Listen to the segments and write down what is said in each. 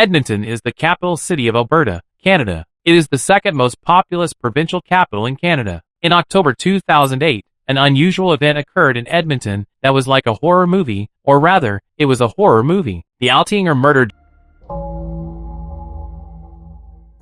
Edmonton is the capital city of Alberta, Canada. It is the second most populous provincial capital in Canada. In October 2008, an unusual event occurred in Edmonton that was like a horror movie, or rather, it was a horror movie. The Altinger Murder.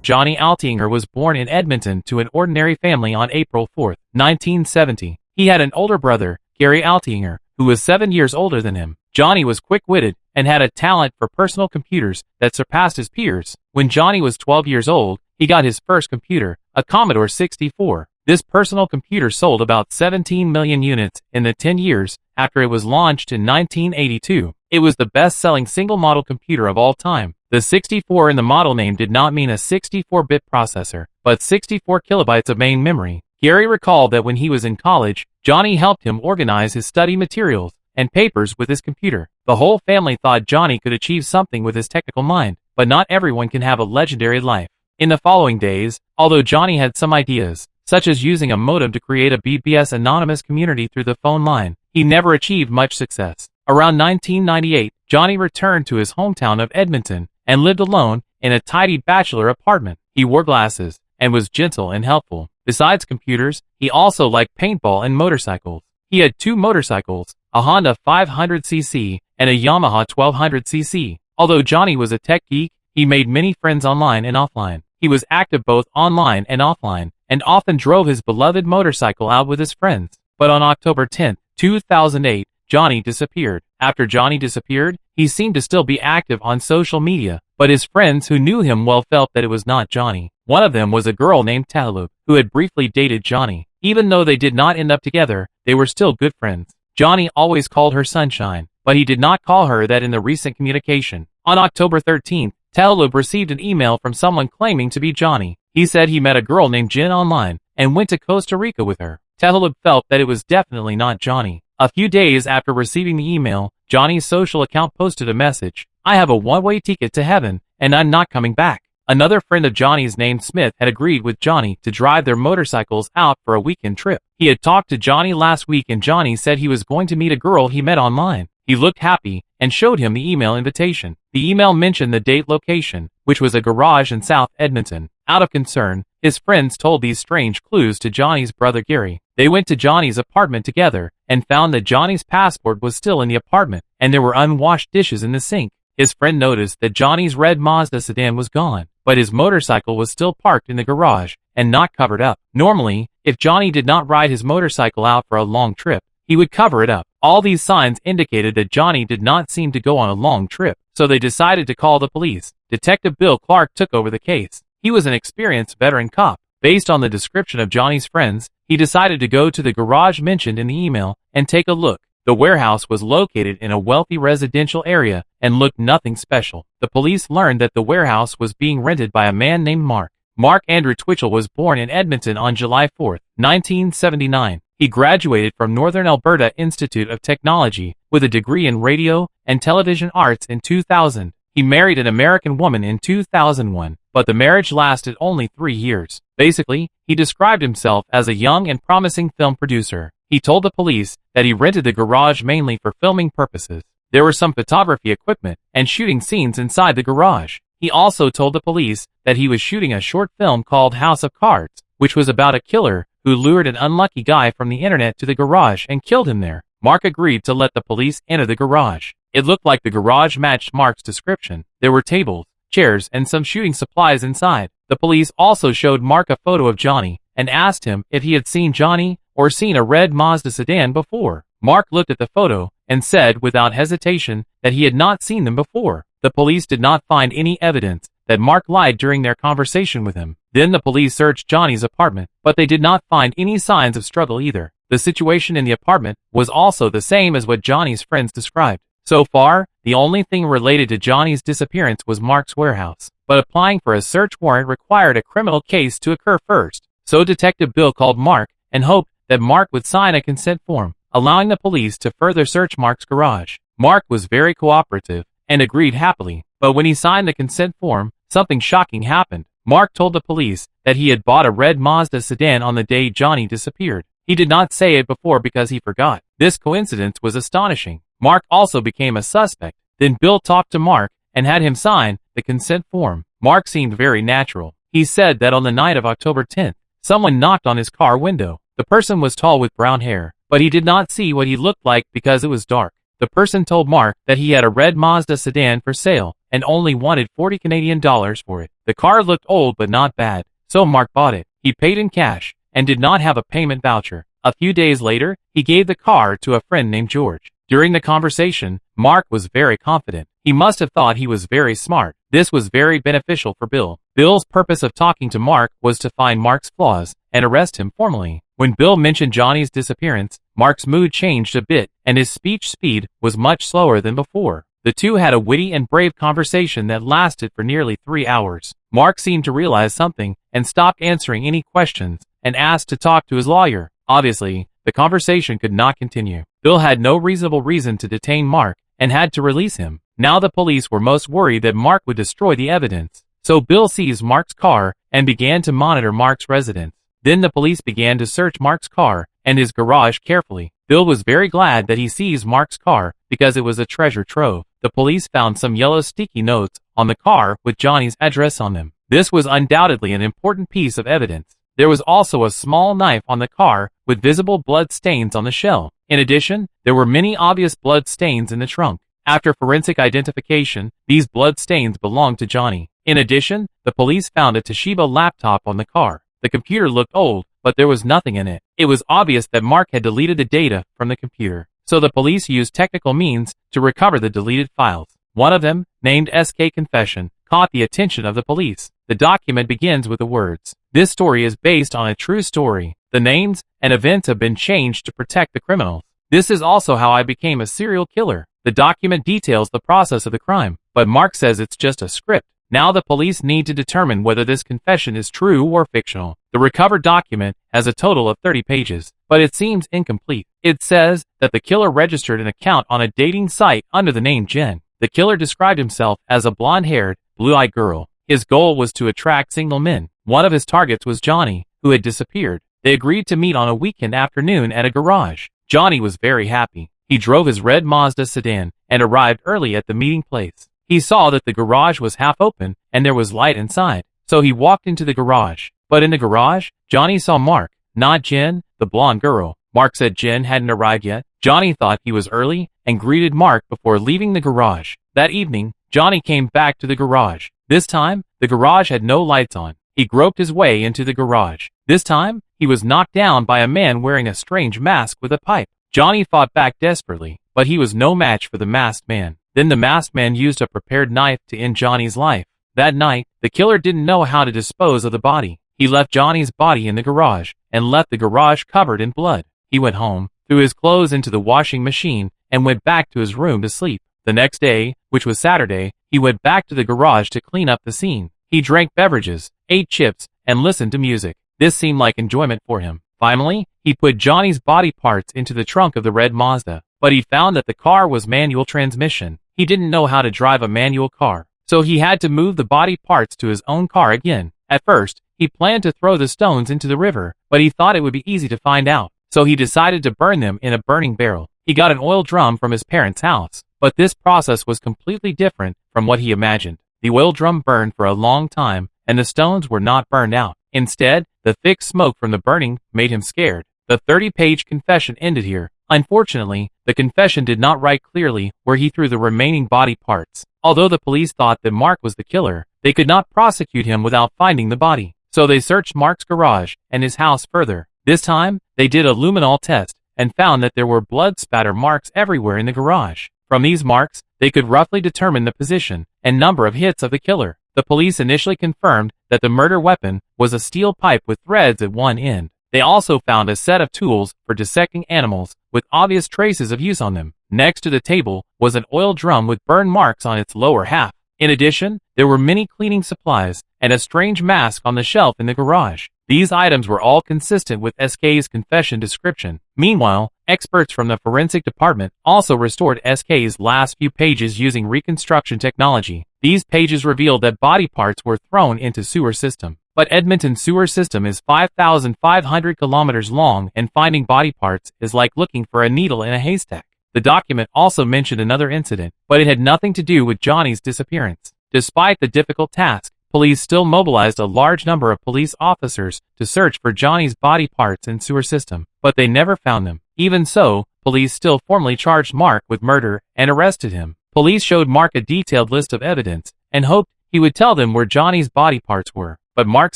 Johnny Altinger was born in Edmonton to an ordinary family on April 4, 1970. He had an older brother, Gary Altinger, who was 7 years older than him. Johnny was quick-witted and had a talent for personal computers that surpassed his peers. When Johnny was 12 years old, he got his first computer, a Commodore 64. This personal computer sold about 17 million units in the 10 years after it was launched in 1982. It was the best-selling single-model computer of all time. The 64 in the model name did not mean a 64-bit processor, but 64 kilobytes of main memory. Gary recalled that when he was in college, Johnny helped him organize his study materials and papers with his computer. The whole family thought Johnny could achieve something with his technical mind, but not everyone can have a legendary life. In the following days, although Johnny had some ideas, such as using a modem to create a BBS anonymous community through the phone line, he never achieved much success. Around 1998, Johnny returned to his hometown of Edmonton and lived alone in a tidy bachelor apartment. He wore glasses and was gentle and helpful. Besides computers, he also liked paintball and motorcycles. He had two motorcycles, a Honda 500cc and a Yamaha 1200cc. Although Johnny was a tech geek, he made many friends online and offline. He was active both online and offline, and often drove his beloved motorcycle out with his friends. But on October 10, 2008, Johnny disappeared. After Johnny disappeared, he seemed to still be active on social media, but his friends who knew him well felt that it was not Johnny. One of them was a girl named Talib, who had briefly dated Johnny. Even though they did not end up together, they were still good friends. Johnny always called her Sunshine, but he did not call her that in the recent communication. On October 13th, Talib received an email from someone claiming to be Johnny. He said he met a girl named Jen online and went to Costa Rica with her. Talib felt that it was definitely not Johnny. A few days after receiving the email, Johnny's social account posted a message. "I have a one-way ticket to heaven, and I'm not coming back." Another friend of Johnny's named Smith had agreed with Johnny to drive their motorcycles out for a weekend trip. He had talked to Johnny last week and Johnny said he was going to meet a girl he met online. He looked happy and showed him the email invitation. The email mentioned the date location, which was a garage in South Edmonton. Out of concern, his friends told these strange clues to Johnny's brother Gary. They went to Johnny's apartment together and found that Johnny's passport was still in the apartment and there were unwashed dishes in the sink. His friend noticed that Johnny's red Mazda sedan was gone, but his motorcycle was still parked in the garage and not covered up. Normally, if Johnny did not ride his motorcycle out for a long trip, he would cover it up. All these signs indicated that Johnny did not seem to go on a long trip, so they decided to call the police. Detective Bill Clark took over the case. He was an experienced veteran cop. Based on the description of Johnny's friends, he decided to go to the garage mentioned in the email and take a look. The warehouse was located in a wealthy residential area and looked nothing special. The police learned that the warehouse was being rented by a man named Mark. Mark Andrew Twitchell was born in Edmonton on July 4, 1979. He graduated from Northern Alberta Institute of Technology with a degree in radio and television arts in 2000. He married an American woman in 2001, but the marriage lasted only 3 years. Basically, he described himself as a young and promising film producer. He told the police that he rented the garage mainly for filming purposes. There were some photography equipment and shooting scenes inside the garage. He also told the police that he was shooting a short film called House of Cards, which was about a killer who lured an unlucky guy from the internet to the garage and killed him there. Mark agreed to let the police enter the garage. It looked like the garage matched Mark's description. There were tables, chairs, and some shooting supplies inside. The police also showed Mark a photo of Johnny and asked him if he had seen Johnny or seen a red Mazda sedan before. Mark looked at the photo and said without hesitation that he had not seen them before. The police did not find any evidence that Mark lied during their conversation with him. Then the police searched Johnny's apartment, but they did not find any signs of struggle either. The situation in the apartment was also the same as what Johnny's friends described. So far, the only thing related to Johnny's disappearance was Mark's warehouse. But applying for a search warrant required a criminal case to occur first. So Detective Bill called Mark and hoped that Mark would sign a consent form, allowing the police to further search Mark's garage. Mark was very cooperative and agreed happily, but when he signed the consent form, something shocking happened. Mark told the police that he had bought a red Mazda sedan on the day Johnny disappeared. He did not say it before because he forgot. This coincidence was astonishing. Mark also became a suspect. Then Bill talked to Mark and had him sign the consent form. Mark seemed very natural. He said that on the night of October 10th, someone knocked on his car window. The person was tall with brown hair, but he did not see what he looked like because it was dark. The person told Mark that he had a red Mazda sedan for sale and only wanted 40 Canadian dollars for it. The car looked old but not bad, so Mark bought it. He paid in cash and did not have a payment voucher. A few days later, he gave the car to a friend named George. During the conversation, Mark was very confident. He must have thought he was very smart. This was very beneficial for Bill. Bill's purpose of talking to Mark was to find Mark's flaws and arrest him formally. When Bill mentioned Johnny's disappearance, Mark's mood changed a bit, and his speech speed was much slower than before. The two had a witty and brave conversation that lasted for nearly 3 hours. Mark seemed to realize something and stopped answering any questions and asked to talk to his lawyer. Obviously, the conversation could not continue. Bill had no reasonable reason to detain Mark and had to release him. Now the police were most worried that Mark would destroy the evidence. So Bill seized Mark's car and began to monitor Mark's residence. Then the police began to search Mark's car and his garage carefully. Bill was very glad that he seized Mark's car because it was a treasure trove. The police found some yellow sticky notes on the car with Johnny's address on them. This was undoubtedly an important piece of evidence. There was also a small knife on the car with visible blood stains on the shell. In addition, there were many obvious blood stains in the trunk. After forensic identification, these blood stains belonged to Johnny. In addition, the police found a Toshiba laptop on the car. The computer looked old, but there was nothing in it. It was obvious that Mark had deleted the data from the computer. So the police used technical means to recover the deleted files. One of them, named SK Confession, caught the attention of the police. The document begins with the words, "This story is based on a true story. The names and events have been changed to protect the criminals. This is also how I became a serial killer." The document details the process of the crime, but Mark says it's just a script. Now the police need to determine whether this confession is true or fictional. The recovered document has a total of 30 pages, but it seems incomplete. It says that the killer registered an account on a dating site under the name Jen. The killer described himself as a blonde-haired, blue-eyed girl. His goal was to attract single men. One of his targets was Johnny, who had disappeared. They agreed to meet on a weekend afternoon at a garage. Johnny was very happy. He drove his red Mazda sedan and arrived early at the meeting place. He saw that the garage was half open and there was light inside, so he walked into the garage. But in the garage, Johnny saw Mark, not Jen, the blonde girl. Mark said Jen hadn't arrived yet. Johnny thought he was early and greeted Mark before leaving the garage. That evening, Johnny came back to the garage. This time, the garage had no lights on. He groped his way into the garage. This time, he was knocked down by a man wearing a strange mask with a pipe. Johnny fought back desperately, but he was no match for the masked man. Then the masked man used a prepared knife to end Johnny's life. That night, the killer didn't know how to dispose of the body. He left Johnny's body in the garage and left the garage covered in blood. He went home, threw his clothes into the washing machine, and went back to his room to sleep. The next day, which was Saturday, he went back to the garage to clean up the scene. He drank beverages, ate chips, and listened to music. This seemed like enjoyment for him. Finally, he put Johnny's body parts into the trunk of the red Mazda, but he found that the car was manual transmission. He didn't know how to drive a manual car, so he had to move the body parts to his own car again. At first, he planned to throw the stones into the river, but he thought it would be easy to find out, so he decided to burn them in a burning barrel. He got an oil drum from his parents' house, but this process was completely different from what he imagined. The oil drum burned for a long time, and the stones were not burned out. Instead, the thick smoke from the burning made him scared. The 30-page confession ended here. Unfortunately, the confession did not write clearly where he threw the remaining body parts. Although the police thought that Mark was the killer, they could not prosecute him without finding the body. So they searched Mark's garage and his house further. This time, they did a luminol test and found that there were blood spatter marks everywhere in the garage. From these marks, they could roughly determine the position and number of hits of the killer. The police initially confirmed that the murder weapon was a steel pipe with threads at one end. They also found a set of tools for dissecting animals with obvious traces of use on them. Next to the table was an oil drum with burn marks on its lower half. In addition, there were many cleaning supplies and a strange mask on the shelf in the garage. These items were all consistent with SK's confession description. Meanwhile, experts from the forensic department also restored SK's last few pages using reconstruction technology. These pages revealed that body parts were thrown into sewer system. But Edmonton's sewer system is 5,500 kilometers long, and finding body parts is like looking for a needle in a haystack. The document also mentioned another incident, but it had nothing to do with Johnny's disappearance. Despite the difficult task, police still mobilized a large number of police officers to search for Johnny's body parts in sewer system, but they never found them. Even so, police still formally charged Mark with murder and arrested him. Police showed Mark a detailed list of evidence and hoped he would tell them where Johnny's body parts were, but Mark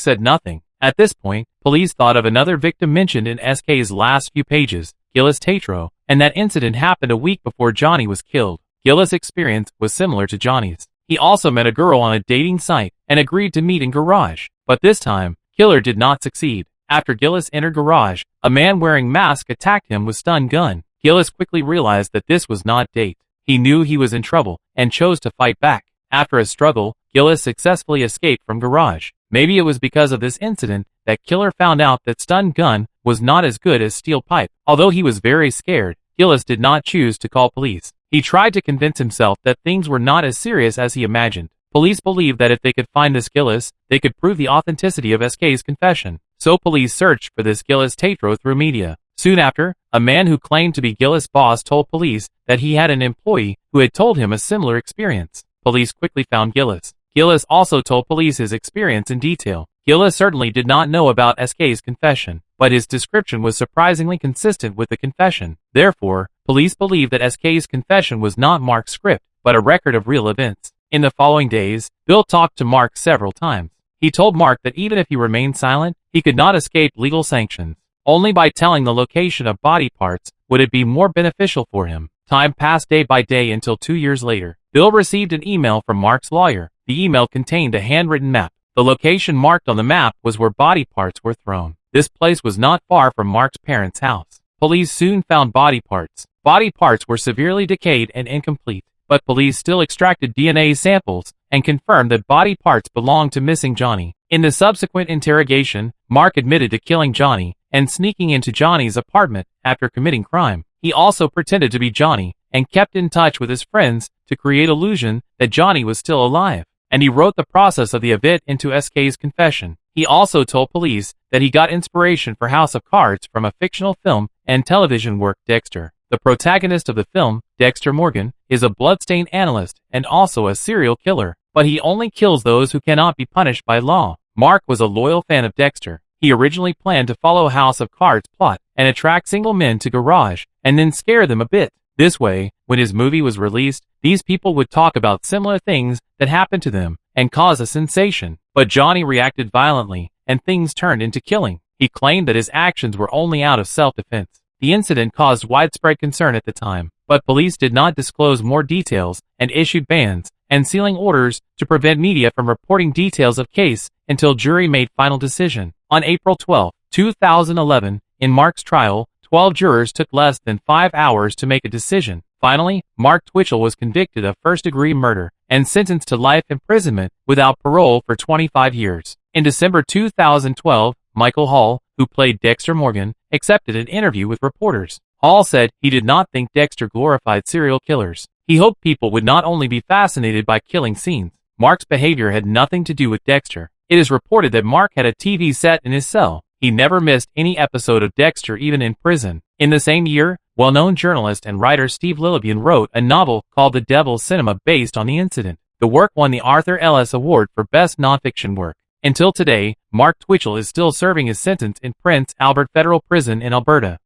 said nothing. At this point, police thought of another victim mentioned in SK's last few pages, Gillis Tatro, and that incident happened a week before Johnny was killed. Gillis' experience was similar to Johnny's. He also met a girl on a dating site and agreed to meet in garage, but this time, killer did not succeed. After Gillis entered garage, a man wearing mask attacked him with stun gun. Gillis quickly realized that this was not date. He knew he was in trouble and chose to fight back. After a struggle, Gillis successfully escaped from garage. Maybe it was because of this incident that killer found out that stun gun was not as good as steel pipe. Although he was very scared, Gillis did not choose to call police. He tried to convince himself that things were not as serious as he imagined. Police believed that if they could find this Gillis, they could prove the authenticity of SK's confession. So police searched for this Gillis Tatro through media. Soon after, a man who claimed to be Gillis' boss told police that he had an employee who had told him a similar experience. Police quickly found Gillis. Gillis also told police his experience in detail. Gillis certainly did not know about SK's confession, but his description was surprisingly consistent with the confession. Therefore, police believed that SK's confession was not Mark's script, but a record of real events. In the following days, Bill talked to Mark several times. He told Mark that even if he remained silent, he could not escape legal sanctions. Only by telling the location of body parts would it be more beneficial for him. Time passed day by day until 2 years later. Bill received an email from Mark's lawyer. The email contained a handwritten map. The location marked on the map was where body parts were thrown. This place was not far from Mark's parents' house. Police soon found body parts. Body parts were severely decayed and incomplete, but police still extracted DNA samples and confirmed that body parts belonged to missing Johnny. In the subsequent interrogation, Mark admitted to killing Johnny and sneaking into Johnny's apartment after committing crime. He also pretended to be Johnny and kept in touch with his friends to create illusion that Johnny was still alive. And he wrote the process of the event into SK's confession. He also told police that he got inspiration for House of Cards from a fictional film and television work, Dexter. The protagonist of the film, Dexter Morgan, is a bloodstain analyst and also a serial killer, but he only kills those who cannot be punished by law. Mark was a loyal fan of Dexter. He originally planned to follow House of Cards' plot and attract single men to garage and then scare them a bit. This way, when his movie was released, these people would talk about similar things that happened to them and cause a sensation. But Johnny reacted violently, and things turned into killing. He claimed that his actions were only out of self-defense. The incident caused widespread concern at the time, but police did not disclose more details and issued bans and sealing orders to prevent media from reporting details of case until jury made final decision. On April 12, 2011, in Mark's trial, 12 jurors took less than 5 hours to make a decision. Finally, Mark Twitchell was convicted of first-degree murder and sentenced to life imprisonment without parole for 25 years. In December 2012, Michael Hall, who played Dexter Morgan, accepted an interview with reporters. Hall said he did not think Dexter glorified serial killers. He hoped people would not only be fascinated by killing scenes. Mark's behavior had nothing to do with Dexter. It is reported that Mark had a TV set in his cell. He never missed any episode of Dexter, even in prison. In the same year, well-known journalist and writer Steve Lillibien wrote a novel called The Devil's Cinema based on the incident. The work won the Arthur Ellis Award for Best Nonfiction Work. Until today, Mark Twitchell is still serving his sentence in Prince Albert Federal Prison in Alberta.